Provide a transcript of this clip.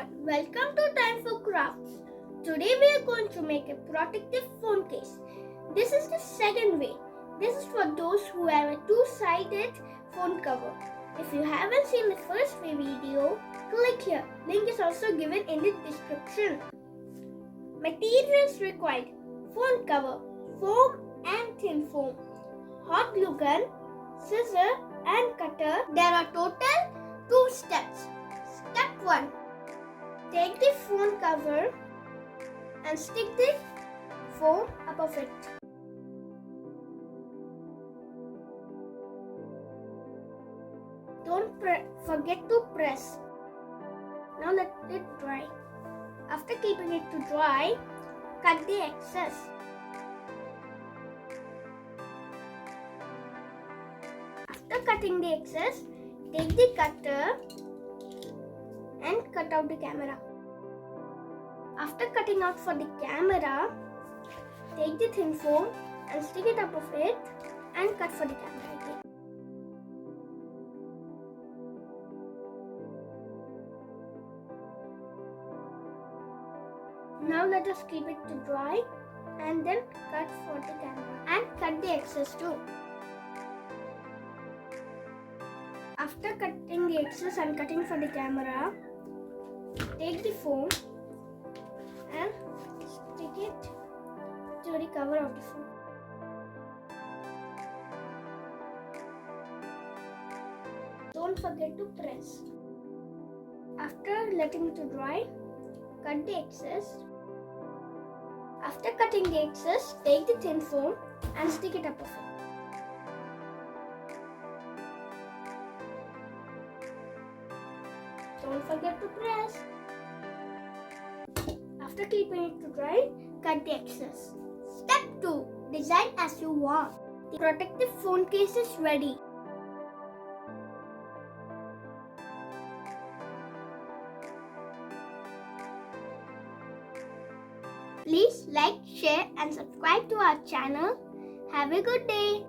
everyone, welcome to Time for Crafts. Today we are going to make a protective phone case. This is the second way. This is for those who have a two-sided phone cover. If you haven't seen the first video, click here. Link is also given in the description. Materials required: phone cover, foam and thin foam, hot glue gun, scissor and cutter. There are total 2 steps. Step 1. Take the phone cover and stick the foam above it. Don't forget to press. Now let it dry. After keeping it to dry, cut the excess. After cutting the excess, take the cutter and cut out the camera. After cutting out for the camera, take the thin foam and stick it above it and cut for the camera again. Now let us keep it to dry and then cut for the camera and cut the excess too. After cutting the excess and cutting for the camera, take the foam and stick it to the cover of the foam. Don't forget to press. After letting it to dry, cut the excess. After cutting the excess, take the thin foam and stick it above it. Don't forget to press. After keeping it to dry, cut the excess. Step 2. Design as you want. The protective phone case is ready. Please like, share and subscribe to our channel. Have a good day.